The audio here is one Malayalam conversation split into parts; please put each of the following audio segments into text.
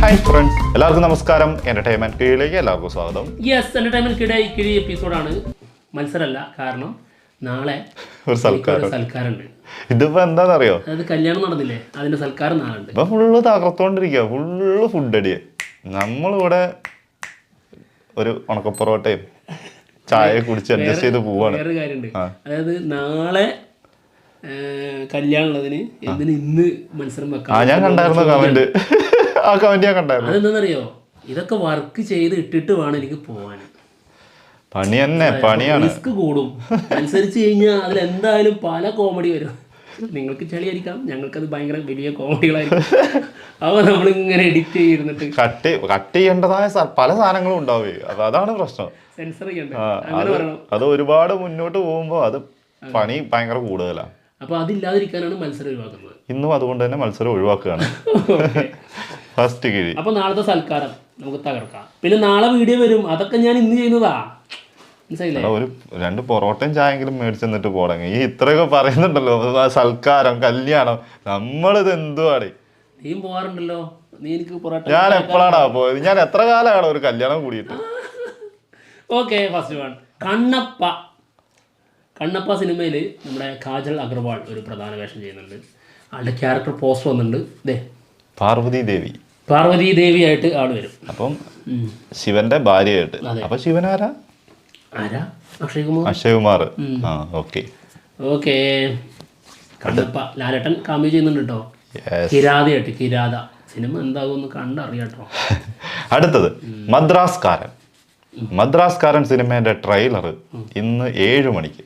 ഹായ് ഫ്രണ്ട്സ്, എല്ലാവർക്കും നമസ്കാരം. എന്റർടൈൻമെന്റ് കീഴിലേക്ക് എല്ലാവർക്കും സ്വാഗതം. യെസ്, എന്റർടൈൻമെന്റ് കിഴി എപ്പിസോഡാണ്. മത്സരമല്ല, കാരണം നാളെ ഒരു സൽക്കാരുണ്ട്. ഇതിപ്പോ എന്താണെന്നറിയോ, അതായത് കല്യാണം നടന്നില്ലേ, അതിന്റെ സൽക്കാരം നാളെ ഉണ്ട്. ഇപ്പൊ ഫുള്ള് തകർത്തോണ്ടിരിക്കുക, ഫുള്ള് ഫുഡ് അടിയെ. നമ്മളിവിടെ ഒരു ഉണക്കപ്പൊറോട്ടയും ചായ കുടിച്ച് അഡ്ജസ്റ്റ് ചെയ്ത് പോവാണ്. വേറൊരു കാര്യമുണ്ട്, അതായത് നാളെ കല്യാണം ഉള്ളതിന് എന്തിന് ഇന്ന് മത്സരം വെക്കാം. ഞാൻ കണ്ടായിരുന്നു കമന്റ്, ആ കമന്റ് ഞാൻ കണ്ടായിരുന്നു. അതെന്താണെന്നറിയോ, ഇതൊക്കെ വർക്ക് ചെയ്ത് ഇട്ടിട്ട് വേണം എനിക്ക് പോവാൻ. പണി തന്നെ, പണിയാണ്. റിസ്ക് കൂടും. അനുസരിച്ച് കഴിഞ്ഞാൽ അതിൽ എന്തായാലും പല കോമഡി വരും. നിങ്ങൾക്ക് ചളിയായിരിക്കാം, ഞങ്ങൾക്കത് ഭയങ്കര വലിയ കോമഡികളായിരിക്കും. അപ്പോൾ നമ്മളിങ്ങനെ എഡിറ്റ് ചെയ്തിരുന്നിട്ട് കട്ട് ചെയ്യേണ്ടതായ പല സാധനങ്ങളും ഉണ്ടാവേ. അതാണ് പ്രശ്നം. സെൻസർ ചെയ്യണ്ടേ, അത് ഒരുപാട് മുന്നോട്ട് പോകുമ്പോൾ അത് പണി ഭയങ്കര കൂടുതലാണ്. അപ്പോൾ അതില്ലാതിരിക്കാനാണ് മത്സരം ഒഴിവാക്കുന്നത്. ഇന്നും അതുകൊണ്ട് തന്നെ മത്സരം ഒഴിവാക്കുകയാണ്. ഫസ്റ്റ് കിഴി. അപ്പോൾ നാളത്തെ സൽക്കാരം നമുക്ക് തകർക്കാം. പിന്നെ നാളെ വീഡിയോ വരും, അതൊക്കെ ഞാൻ ഇന്ന് ചെയ്യുന്നതാ. മനസ്സിലായില്ലേ? ഒരു 2 പൊറോട്ടയും ചായെങ്കിലും മേടിച്ചെന്നിട്ട് പോടങ്ങി. ഈ ഇത്രയൊക്കെ പറയുന്നുണ്ടല്ലോ, സൽക്കാരം, കല്യാണം, നമ്മളിത് എന്തുവാണ്? നീയും പോവാറുണ്ടല്ലോ. നീ എനിക്ക് പൊറോട്ട. ഞാൻ എപ്പോഴാണ് പോയത്? ഞാൻ എത്ര കാലമാണ് ഒരു കല്യാണം കൂടിയിട്ട്. Okay, first one. കണ്ണപ്പ സിനിമയിൽ നമ്മുടെ കാജൽ അഗർവാൾ ഒരു പ്രധാന വേഷം ചെയ്യുന്നുണ്ട്. ആളുടെ ക്യാരക്ടർ പോസ്റ്റർ വന്നിട്ടുണ്ട്. ദേ, പാർവതി ദേവിയായിട്ട് ആള് വരും. അപ്പം ശിവന്റെ ഭാര്യയായിട്ട്. അപ്പൊ ശിവൻ ആരാ? അക്ഷയ് കുമാർ. ഓക്കെ. കണ്ണപ്പ ലാലേട്ടൻ കാമ്പി ചെയ്യുന്നുണ്ട് കേട്ടോ. കിരാത സിനിമ എന്താകുമെന്ന് കണ്ടറിയാട്ടോ. അടുത്തത് മദ്രാസ്കാരൻ സിനിമയുടെ ട്രെയിലർ ഇന്ന് 7 മണിക്ക്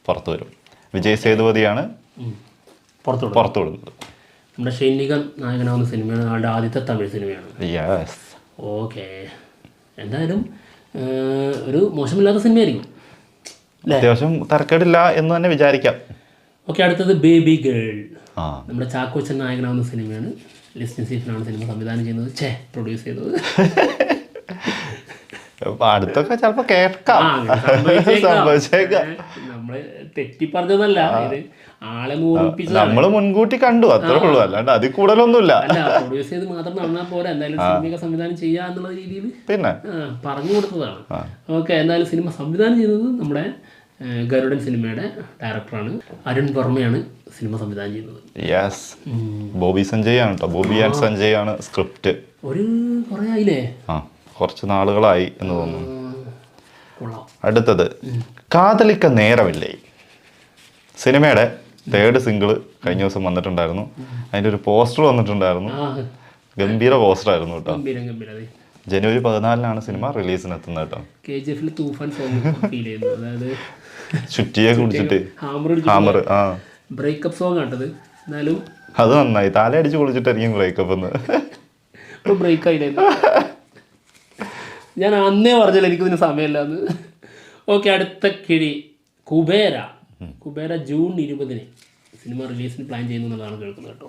പുറത്തു വരും. വിജയ് സേതുപതിയാണ് പുറത്തു വിടുന്നത്. നമ്മുടെ ഷൈനികൻ നായകനാവുന്ന സിനിമയാണ്, ആളുടെ ആദ്യത്തെ തമിഴ് സിനിമയാണ്. ഓക്കെ, എന്തായാലും ഒരു മോശമില്ലാത്ത സിനിമയായിരിക്കും. അത്യാവശ്യം തരക്കേടില്ല എന്ന് തന്നെ വിചാരിക്കാം. ഓക്കെ, അടുത്തത് ബേബി ഗേൾ. നമ്മുടെ ചാക്കോച്ചൻ നായകനാവുന്ന സിനിമയാണ്. ലിസ്റ്റിൻ സ്റ്റീഫനാണ് സിനിമ സംവിധാനം ചെയ്യുന്നത്, പ്രൊഡ്യൂസ് ചെയ്തത്. അടുത്തൊക്കെ ചിലപ്പോ കേൾക്കാം, നമ്മള് തെറ്റി പറഞ്ഞതല്ല, ഇത് ആളെ നമ്മള് മുൻകൂട്ടി കണ്ടു, അത്രേ ഉള്ളൂ. അല്ലാണ്ട് അതിൽ കൂടുതലൊന്നുമില്ല. അല്ല, പ്രൊഡ്യൂസ് ചെയ്ത് മാത്രം നടന്നാൽ പോരാ, എന്തായാലും സിനിമയൊക്കെ സംവിധാനം ചെയ്യാ എന്നുള്ള രീതിയിൽ പിന്നെ പറഞ്ഞു കൊടുത്തതാണ്. ഓക്കെ, എന്തായാലും സിനിമ സംവിധാനം ചെയ്തത് നമ്മുടെ ഗരുഡൻ സിനിമയുടെ ഡയറക്ടറാണ്. അരുൺ വർമ്മയാണ് സിനിമ സംവിധാനം ചെയ്യുന്നത്. ബോബി ആൻഡ് സഞ്ജയ് ആണ് സ്ക്രിപ്റ്റ്. ഒരു കുറെ ആയില്ലേ? കുറച്ച് നാളുകളായി എന്ന് തോന്നുന്നു. അടുത്തത് കാതലിക്ക നേരമില്ലേ സിനിമയുടെ 3rd സിംഗിള് കഴിഞ്ഞ ദിവസം വന്നിട്ടുണ്ടായിരുന്നു. അതിന്റെ ഒരു പോസ്റ്റർ വന്നിട്ടുണ്ടായിരുന്നു. ഗംഭീര പോസ്റ്റർ ആയിരുന്നു കേട്ടോ. ജനുവരി 14 സിനിമ റിലീസിന് എത്തുന്നത് കേട്ടോ. ചുറ്റിയെ കുടിച്ചിട്ട് ഹാമർ ബ്രേക്കപ്പ് സോങ് ആട്ടത്. എന്നാലും അത് നന്നായി, തലയടിച്ച് കുളിച്ചിട്ടായിരിക്കും ബ്രേക്കപ്പ് എന്ന്. ബ്രേക്ക് ആയില്ലായിരുന്നു. ഞാൻ അന്നേ പറഞ്ഞല്ലോ എനിക്കിതിന് സമയമില്ലാന്ന്. ഓക്കെ, അടുത്ത കിഴി. കുബേര ജൂൺ 20 സിനിമ റിലീസിന് പ്ലാൻ ചെയ്യുന്നതാണ് കേൾക്കുന്നത് കേട്ടോ.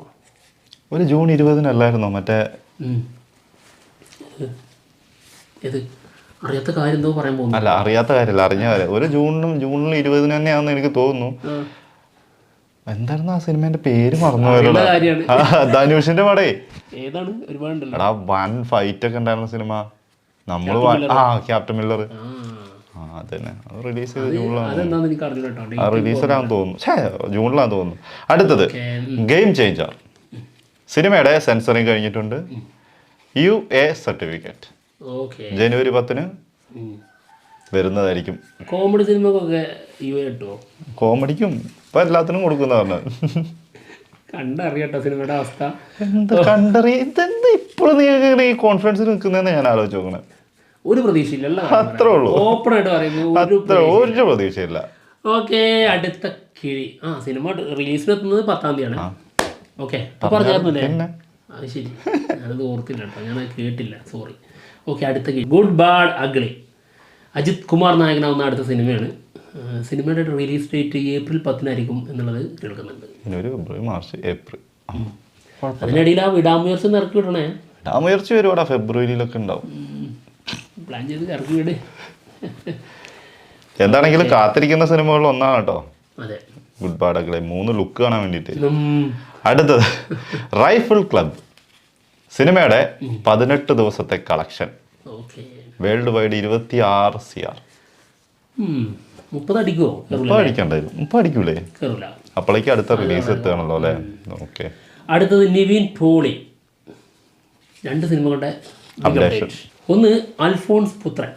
ഒരു ജൂൺ 20 അല്ലായിരുന്നോ മറ്റേ? ഏത് അറിയാത്ത കാര്യം എന്തോ പറയാൻ പോകുന്നു? അല്ല, അറിയാത്ത കാര്യമല്ല, അറിഞ്ഞ കാര്യം. ഒരു ജൂണിൽ 20 തന്നെയാണെന്ന് എനിക്ക് തോന്നുന്നു. എന്തായിരുന്നു ആ സിനിമേന്റെ പേര്? മറന്നുപോയല്ലോ. ധനുഷിന്റെ പടേ ഏതാണ്? ഒരുപാടുണ്ടല്ലോ. എടാ, വൻ ഫൈറ്റ് ഒക്കെ ഉണ്ടായിരുന്ന സിനിമ. നമ്മള് ക്യാപ്റ്റൻ മില്ലർ. അതന്നെ, അത് റിലീസ് ചെയ്ത് റിലീസിലാന്ന് തോന്നുന്നു. ജൂണിലാന്ന് തോന്നുന്നു. അടുത്തത് ഗെയിം ചേഞ്ചർ സിനിമയുടെ സെൻസറിങ് കഴിഞ്ഞിട്ടുണ്ട്. UA സർട്ടിഫിക്കറ്റ് ജനുവരി 10 വരുന്നതായിരിക്കും. കോമഡി സിനിമക്കൊക്കെ കോമഡിക്കും ഇപ്പൊ എല്ലാത്തിനും കൊടുക്കുന്ന പറഞ്ഞു. കണ്ടറിയട്ടോ സിനിമയുടെ അവസ്ഥ. ഇതെന്താ ഇപ്പോഴും നീ ഈ കോൺഫിഡൻസിൽ നിൽക്കുന്നതെന്ന് ഞാൻ ആലോചിച്ച് നോക്കണേ. ഒരു പ്രതീക്ഷയില്ല, അത്രേ ഉള്ളൂ. ഓപ്പൺ ആയിട്ട് പറയുന്നു, ഒരു പ്രതീക്ഷയില്ല. ഓക്കെ, അടുത്ത കിഴി. സിനിമ റിലീസിനെത്തുന്നത് 10-ാം തീയതിയാണ്. ഓക്കെ, പറഞ്ഞായിരുന്നല്ലേ? അത് ശരി, ഞാനത് ഓർത്തില്ല കേട്ടോ, ഞാനത് കേട്ടില്ല, സോറി. ഓക്കെ, അടുത്ത കിഴി. Good bad ugly. Ajith Kumar നായകനാവുന്ന അടുത്ത സിനിമയാണ്. സിനിമയുടെ റിലീസ് ഡേറ്റ് ഏപ്രിൽ 10 എന്നുള്ളത് കേൾക്കുന്നുണ്ട്. March April. അതിനിടയിൽ ആ വിടാമുയർച്ച ഇറക്കി വിടണേ. വിടാമുയർച്ച വരുവാടാ, ഫെബ്രുവരിയിലൊക്കെ ഉണ്ടാവും. പ്ലാൻ ചെയ്ത് ഇറക്കി വിട്. എന്താണെങ്കിലും കാത്തിരിക്കുന്ന സിനിമകളിൽ ഒന്നാണ് കേട്ടോ. അതെ, ഗുഡ് ബാഡ് അഗ്ലി. 3 ലുക്ക് കാണാൻ വേണ്ടിയിട്ട്. അടുത്തത് റൈഫിൾ ക്ലബ് സിനിമയുടെ 18 ദിവസത്തെ collection okay. World wide 26 CR. 30 അടിക്കുമോ? 30 അടിക്കണ്ടായിരുന്നു. 30 അടിക്കൂലേ? കയറില്ല. അപ്പോഴേക്കും അടുത്ത റിലീസ് എത്തുകയാണല്ലോ അല്ലേ? ഓക്കെ. അടുത്തത് നിവിൻ പോളി. 2 സിനിമകളുടെ അപ്ഡേഷൻ. ഒന്ന് അൽഫോൺസ് പുത്രൻ.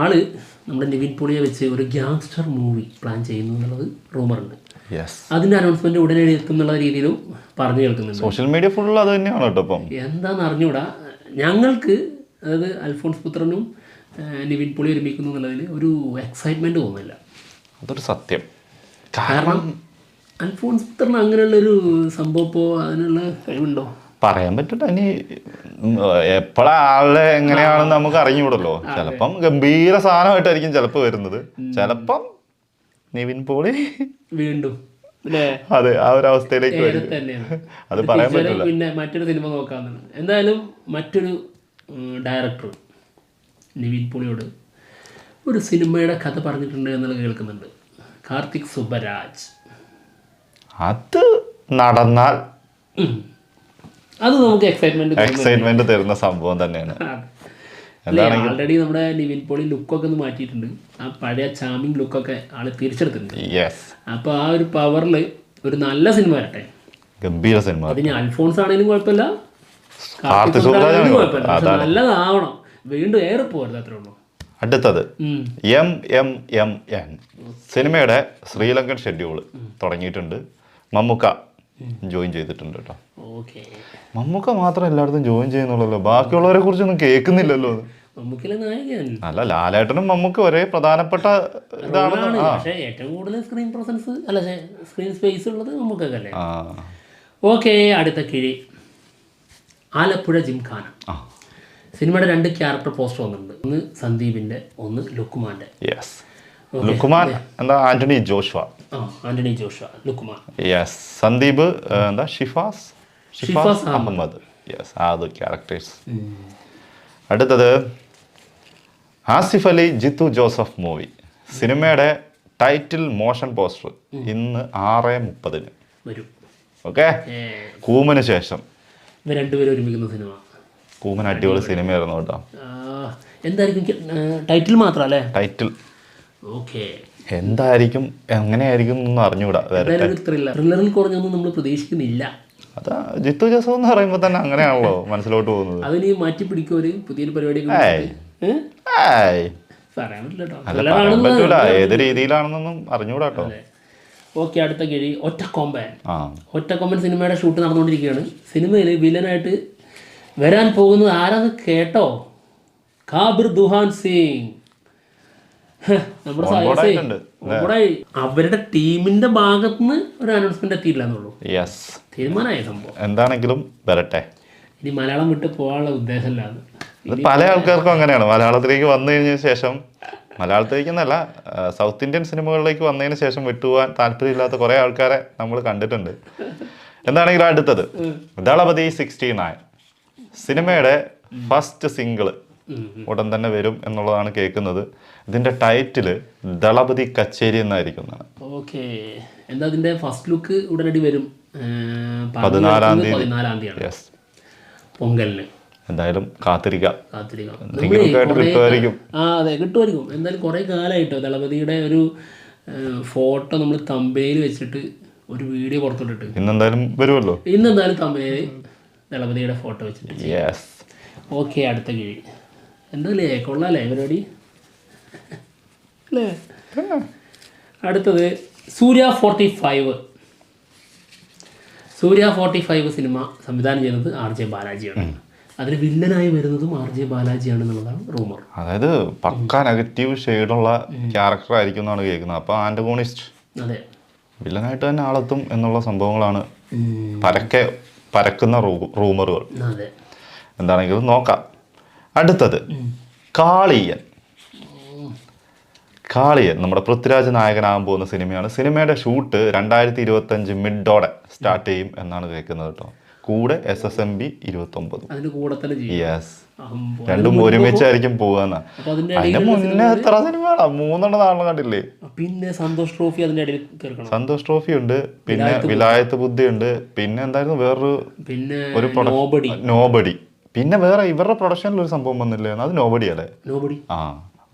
ആള് നമ്മുടെ നിവിൻ പോളിയെ വെച്ച് ഒരു ഗ്യാങ്സ്റ്റർ മൂവി പ്ലാൻ ചെയ്യുന്നു എന്നുള്ളത് റൂമറുണ്ട്. അതിന്റെ അനൗൺസ്മെന്റ് ഉടനെ എത്തും എന്നുള്ള രീതിയിലും പറഞ്ഞു കേൾക്കുന്നുണ്ട്. സോഷ്യൽ മീഡിയ ഫുൾ അത് തന്നെയാണ് കേട്ടോ. ഇപ്പം എന്താണെന്ന് അറിഞ്ഞൂടാ. ഞങ്ങൾക്ക് അതായത് അൽഫോൺസ് പുത്രനും നിവിൻ പോളി ഒരുമിക്കുന്നു എന്നുള്ളതിൽ ഒരു എക്സൈറ്റ്മെന്റ് തോന്നുന്നില്ല. അതൊരു സത്യം. കാരണം അൽഫോൺസ് പുത്രൻ അങ്ങനെയുള്ളൊരു സംഭവം ഇപ്പോൾ അതിനുള്ള കഴിവുണ്ടോ പറയാൻ പറ്റില്ല. ഇനി എപ്പോഴാ ആളുടെ എങ്ങനെയാണെന്ന് നമുക്ക് അറിഞ്ഞുകൂടല്ലോ. ചിലപ്പം ഗംഭീര സാധനമായിട്ടായിരിക്കും ചിലപ്പോൾ വരുന്നത്, ചിലപ്പം നിവിൻ പോളി വീണ്ടും അതെ ആ ഒരു അവസ്ഥയിലേക്ക് വരും. അത് പറയാൻ പറ്റില്ല. പിന്നെ മറ്റൊരു സിനിമ നോക്കാവുന്നതാണ്. എന്തായാലും മറ്റൊരു ഡയറക്ടർ നിവിൻ പോളിയോട് ഒരു സിനിമയുടെ കഥ പറഞ്ഞിട്ടുണ്ട് എന്നുള്ളത് കേൾക്കുന്നുണ്ട്. കാർത്തിക് സുബ്ബരാജ്. അത് നടന്നാൽ അത് നമുക്ക് എക്സൈറ്റ്മെന്റ് തരുന്ന സംഭവം തന്നെയാണ്. ആൾറെഡി നമ്മുടെ നിവിൻ പോളി ലുക്കൊക്കെ ഒന്ന് മാറ്റിയിട്ടുണ്ട്. ആ പഴയ ചാമിങ് ലുക്കൊക്കെ ആള് തിരിച്ചെടുത്തിട്ടുണ്ട്. അപ്പൊ ആ ഒരു പവറിൽ ഒരു നല്ല സിനിമ വരട്ടെ, ഗംഭീര സിനിമ. അതിന് അൽഫോൺസ് ആണെങ്കിലും കുഴപ്പമില്ല, കുഴപ്പമില്ല, നല്ലതാവണം. വീണ്ടും ഏറെ പോരുത്, അത്രേ ഉള്ളൂ. അടുത്തത് MMMN സിനിമയുടെ ശ്രീലങ്കൻ ഷെഡ്യൂൾ തുടങ്ങിയിട്ടുണ്ട്. മമ്മൂക്ക ജോയിൻ ചെയ്തിട്ടുണ്ട് കേട്ടോ. മമ്മൂക്ക മാത്രം എല്ലായിടത്തും ജോയിൻ ചെയ്യുന്നുള്ളല്ലോ, ബാക്കിയുള്ളവരെ കുറിച്ചൊന്നും കേൾക്കുന്നില്ലല്ലോ. അല്ല, ലാലേട്ടനും മമ്മൂക്ക ഒരേ പ്രധാനപ്പെട്ട ഇതാണ്. പക്ഷേ ഏറ്റവും കൂടുതൽ സ്ക്രീൻ പ്രസൻസ് അല്ല സ്ക്രീൻ സ്പേസ് ഉള്ളത് മമ്മൂക്കല്ലേ. ഓക്കെ, അടുത്ത കിഴി ആലപ്പുഴ ജിംഖാന. സിനിമയുടെ 2 ക്യാരക്ടർ പോസ്റ്റർ വന്നിട്ടുണ്ട്. ഒന്ന് സന്ദീപിന്റെ, ഒന്ന് ലുക്കുമാന്റെ. ലുക്കുമാൻ എന്താ ആന്റണി ജോഷ്വ. ലുക്കുമാൻ. സന്ദീപ് എന്താ ഷിഫാസ് അഹമ്മദ്. അത് ക്യാരക്ടേഴ്സ്. അടുത്തത് ആസിഫ് അലി ജിത്തു ജോസഫ് മൂവി. സിനിമയുടെ ടൈറ്റിൽ മോഷൻ പോസ്റ്റർ ഇന്ന് 6:30 വരും. ഓക്കെ, കൂമന് ശേഷം രണ്ടുപേരും ഒരുമിക്കുന്ന സിനിമ. കൂമൻ അടിപൊളി സിനിമയായിരുന്നു കേട്ടോ. എന്തായിരിക്കും ടൈറ്റിൽ മാത്രമല്ലേ? ടൈറ്റിൽ ഓക്കെ, എന്തായിരിക്കും എങ്ങനെയായിരിക്കും എന്നൊന്നും അറിഞ്ഞൂടാ. ത്രില്ലറിൽ കുറഞ്ഞൊന്നും നമ്മൾ പ്രതീക്ഷിക്കുന്നില്ല. അതാ ജിത്തു ജോസഫ് എന്ന് പറയുമ്പോൾ തന്നെ അങ്ങനെയാണല്ലോ മനസ്സിലോട്ട് പോകുന്നത്. അതിന് മാറ്റി പിടിക്കും ഒരു പുതിയൊരു പരിപാടി. പറ്റൂല, ഏത് രീതിയിലാണെന്നൊന്നും അറിഞ്ഞൂടാ കേട്ടോ. ഓക്കെ, അടുത്ത കിഴി ഒറ്റക്കൊമ്പൻ സിനിമയുടെ ഷൂട്ട് നടന്നുകൊണ്ടിരിക്കുകയാണ്. സിനിമയിൽ വില്ലനായിട്ട് വരാൻ പോകുന്നത് ആരാന്ന് കേട്ടോ? കാബിർ ദുഹാൻ സിംഗ്. നമ്മുടെ അവരുടെ ടീമിന്റെ ഭാഗത്തുനിന്ന് ഒരു അനൗൺസ്മെന്റ് എത്തിയില്ല എന്നുള്ളൂ. തീരുമാനമായ സംഭവം എന്താണെങ്കിലും വരട്ടെ. ഇനി മലയാളം വിട്ട് പോകാനുള്ള ഉദ്ദേശമില്ലാന്ന് പല ആൾക്കാർക്കും അങ്ങനെയാണ്. മലയാളത്തിലേക്ക് വന്നു കഴിഞ്ഞ ശേഷം, മലയാളത്തിലേക്കെന്നല്ല സൗത്ത് ഇന്ത്യൻ സിനിമകളിലേക്ക് വന്നതിന് ശേഷം വിട്ടുപോകാൻ താല്പര്യമില്ലാത്ത കുറെ ആൾക്കാരെ നമ്മൾ കണ്ടിട്ടുണ്ട്. എന്താണെങ്കിലും അടുത്തത് ദളപതി 69 സിനിമയുടെ ഫസ്റ്റ് സിംഗിള് ഉടൻ തന്നെ വരും എന്നുള്ളതാണ് കേൾക്കുന്നത്. ഇതിന്റെ ടൈറ്റില് ദളപതി കച്ചേരി എന്നായിരിക്കും. ഓക്കെ, എന്താ അതിന്റെ ഫസ്റ്റ് ലുക്ക് ഉടനടി വരും 14-ാം തീയതി പൊങ്കലിന്. എന്തായാലും കാത്തിരിക്കാം. അതെ, കിട്ടുമായിരിക്കും. എന്തായാലും കുറെ കാലമായിട്ടോ ദളപതിയുടെ ഒരു ഫോട്ടോ നമ്മൾ തമ്പയിൽ വെച്ചിട്ട് ഒരു വീഡിയോ പുറത്തോട്ടിട്ട്. ഇന്നെന്തായാലും വരുമല്ലോ. ഇന്നെന്തായാലും തമ്പയിൽ ദളപതിയുടെ ഫോട്ടോ വെച്ചിട്ട്. ഓക്കെ, അടുത്ത കിഴി എന്തല്ലേ, കൊള്ളാല്ലേ പരിപാടി അല്ലേ? അടുത്തത് സൂര്യ 45 സിനിമ സംവിധാനം ചെയ്യുന്നത് RJ ബാലാജിയാണ്. അതിൽ വില്ലനായി വരുന്നതും RJ ബാലാജിയാണ് എന്നുള്ളതാണ് റൂമർ. അതായത് പക്ക നെഗറ്റീവ് ഷെയ്ഡുള്ള ക്യാരക്ടർ ആയിരിക്കും എന്നാണ് കേൾക്കുന്നത്. അപ്പോൾ ആന്റഗോണിസ്റ്റ്, അതെ, വില്ലനായിട്ട് തന്നെ ആളെത്തും എന്നുള്ള സംഭവങ്ങളാണ് പരക്കുന്ന റൂമറുകൾ. എന്താണെങ്കിലും നോക്കാം. അടുത്തത് കാളിയൻ നമ്മുടെ പൃഥ്വിരാജ് നായകനാകാൻ പോകുന്ന സിനിമയാണ്. സിനിമയുടെ ഷൂട്ട് 2025 മിഡോടെ സ്റ്റാർട്ട് ചെയ്യും എന്നാണ് കേൾക്കുന്നത് കേട്ടോ. കൂടെ SSMB 29. അതിന്റെ കൂടെ തന്നെ ചെയ്യും. യെസ്, രണ്ടും ഒരുമിച്ചായിരിക്കും പോവാന്ന. അപ്പൊ അതിന്റെ അതിന്റെ മുന്നേ എത്ര സിനിമകളാ, 3 കണ്ടില്ലേ? പിന്നെ സന്തോഷ് ട്രോഫി അതിന്റെ ഇടയിൽ കേൾക്കണം. സന്തോഷ് ട്രോഫി ഉണ്ട്, പിന്നെ വിലായത്ത് ബുദ്ധി ഉണ്ട്, പിന്നെ എന്തായിരുന്നു വേറൊരു പിന്നെ ഒരു നോബഡി, പിന്നെ വേറെ ഇവരുടെ പ്രൊഡക്ഷനിൽ ഒരു സംഭവം വന്നില്ലേ, അത് നോബഡി അല്ലേ? നോബഡി. ആ,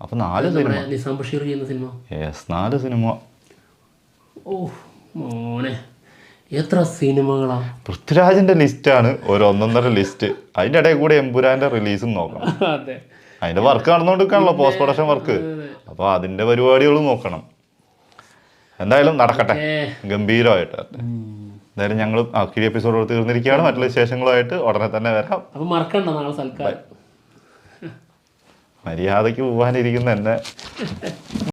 അപ്പൊ 4 സിനിമ. നിസാം ബഷീർ ചെയ്യുന്ന സിനിമ. Yes, 4 cinema. ഓ മോനെ, എത്ര സിനിമകളാ! പൃഥ്വിരാജിന്റെ ലിസ്റ്റാണ് ഒരു 1.5 ലിസ്റ്റ്. അതിന്റെ ഇടയിൽ കൂടെ എമ്പുരാന്റെ റിലീസും നോക്കണം. അതെ, അതിന്റെ വർക്ക് നടന്നുകൊണ്ടിരിക്കാണല്ലോ, പോസ്റ്റ് പ്രൊഡക്ഷൻ വർക്ക്. അപ്പൊ അതിന്റെ പരിപാടികളും നോക്കണം. എന്തായാലും നടക്കട്ടെ, ഗംഭീരമായിട്ട്. എന്തായാലും ഞങ്ങൾ കിഴി എപ്പിസോഡ് തീർന്നിരിക്കുകയാണ്. മറ്റുള്ള വിശേഷങ്ങളുമായിട്ട് ഉടനെ തന്നെ വരാം. അപ്പൊ മറക്കണ്ട നാളെ സൽക്കാരം. മര്യാദയ്ക്ക് പോകാനിരിക്കുന്ന എന്നെ